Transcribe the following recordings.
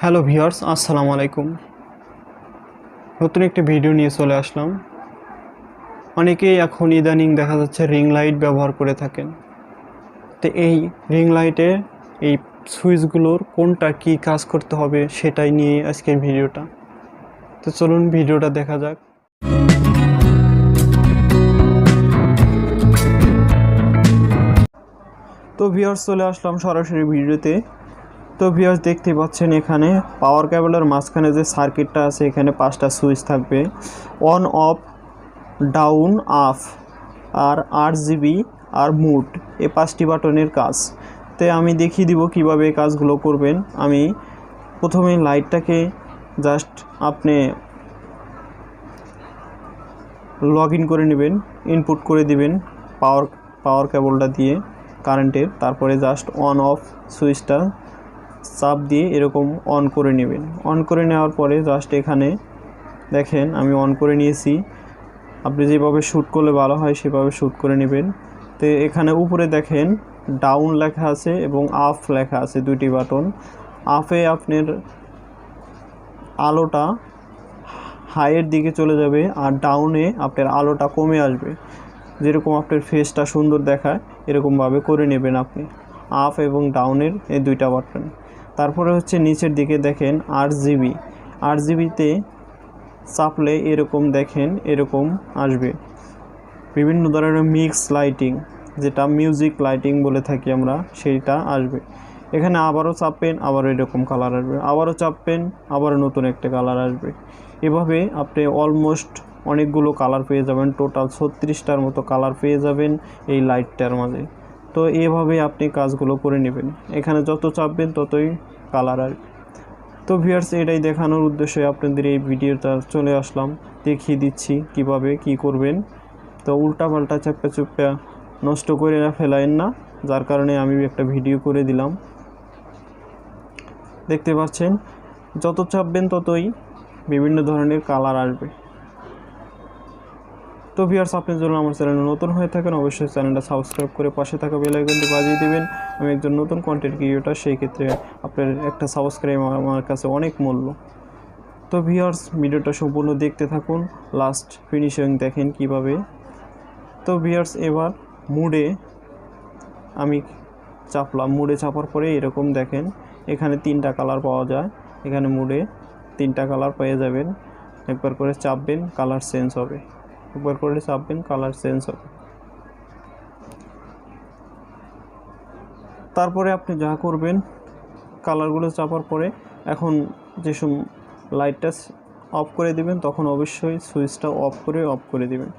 Hello viewers, আসসালামু আলাইকুম। নতুন একটি ভিডিও নিয়ে চলে আসলাম। অনেকেই এখন ইদানিং দেখা যাচ্ছে রিং লাইট ব্যবহার করে থাকেন। তো এই রিং লাইটে এই সুইচগুলোর কোনটা কি কাজ করতে হবে সেটাই নিয়ে আজকের ভিডিওটা। তো চলুন ভিডিওটা দেখা যাক। তো ভিউয়ার্স, চলে আসলাম সরাসরি ভিডিওতে। তো ভিউয়ার্স, দেখতে পাচ্ছেন এখানে পাওয়ার কেবলের মাঝখানে যে সার্কিটটা আছে, এখানে 5টা সুইচ থাকবে। অন, অফ, ডাউন, আপ আর RGB আর মুড, এই 5টি বাটনের কাজ। তো আমি দেখিয়ে দিব কিভাবে এই কাজগুলো করবেন। আমি প্রথমে লাইটটাকে জাস্ট আপনি লগ ইন করে নেবেন, ইনপুট করে দিবেন পাওয়ার কেবলটা দিয়ে কারেন্টের। তারপরে জাস্ট অন অফ সুইচটা চাপ দিয়ে এরকম অন করে নেবেন। অন করে নেওয়ার পরে জাস্ট এখানে দেখেন আমি অন করে নিয়েছি। আপনি যেভাবে শ্যুট করলে ভালো হয় সেভাবে শ্যুট করে নেবেন। তো এখানে উপরে দেখেন ডাউন লেখা আছে এবং আপ লেখা আছে, দুইটি বাটন। আপে আপনার আলোটা হাইয়ের দিকে চলে যাবে আর ডাউনে আপনার আলোটা কমে আসবে। যেরকম আপনার ফেসটা সুন্দর দেখায় এরকমভাবে করে নেবেন আপনি, আপ এবং ডাউনের এই দুইটা বাটন। তারপরে হচ্ছে নিচের দিকে দেখেন RGBতে চাপলে এরকম দেখেন এরকম আসবে। বিভিন্ন ধরনের মিক্স লাইটিং, যেটা মিউজিক লাইটিং বলে থাকি আমরা, সেইটা আসবে। এখানে আবারও চাপবেন, আবারও এরকম কালার আসবে, আবারও চাপবেন, আবারও নতুন একটা কালার আসবে। এভাবে আপনি অলমোস্ট অনেকগুলো কালার পেয়ে যাবেন। টোটাল 36টার মতো কালার পেয়ে যাবেন এই লাইটটার মাঝে। তো এভাবে আপনি কাজগুলো করে নেবেন। এখানে যত চাপবেন ততই কালার আসবে। তো ভিউয়ার্স, এটাই দেখানোর উদ্দেশ্যে আপনাদের এই ভিডিওটা চলে আসলাম। দেখিয়ে দিচ্ছি কিভাবে কি করবেন। তো উল্টাপাল্টা চাপ্পা চুপ্পা নষ্ট করে ফেলাইন না, যার কারণে আমি একটা ভিডিও করে দিলাম। দেখতে পাচ্ছেন যত চাপবেন ততই বিভিন্ন ধরনের কালার আসবে। তো ভিউয়ার্স, আপনি যদি আমার চ্যানেলে নতুন হয়ে থাকেন অবশ্যই চ্যানেলটা সাবস্ক্রাইব করে পাশে থাকা বেল আইকনটি বাজিয়ে দিবেন। আমি একজন নতুন কন্টেন্ট ক্রিয়েটর, সেই ক্ষেত্রে আপনার একটা সাবস্ক্রাইব আমার কাছে অনেক মূল্য। তো ভিউয়ার্স, ভিডিওটা সম্পূর্ণ দেখতে থাকুন, লাস্ট ফিনিশিং দেখেন কিভাবে। তো ভিউয়ার্স, এবার মুডে আমি চাপলাম। মুডে চাপার পরে এরকম দেখেন এখানে 3টা কালার পাওয়া যায়। এখানে মুডে 3টা কালার পেয়ে যাবেন। একবার করে চাপবেন, কালার চেঞ্জ হবে। একবার করে চাপবেন, কালার চেঞ্জ হবে। তারপরে আপনি যা করবেন, কালারগুলো চাপার পরে এখন যে লাইটটা অফ করে দিবেন, তখন অবশ্যই সুইচটা অফ করে দিবেন।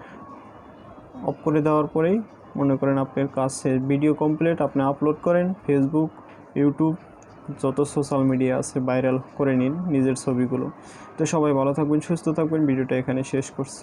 অফ করে দেওয়ার পরেই মনে করেন আপনার কাজ শেষ, ভিডিও কমপ্লিট। আপনি আপলোড করেন ফেসবুক, ইউটিউব, যত সোশ্যাল মিডিয়া আছে ভাইরাল করে নিন নিজের ছবিগুলো। তো সবাই ভালো থাকবেন, সুস্থ থাকবেন। ভিডিওটা এখানে শেষ করছি।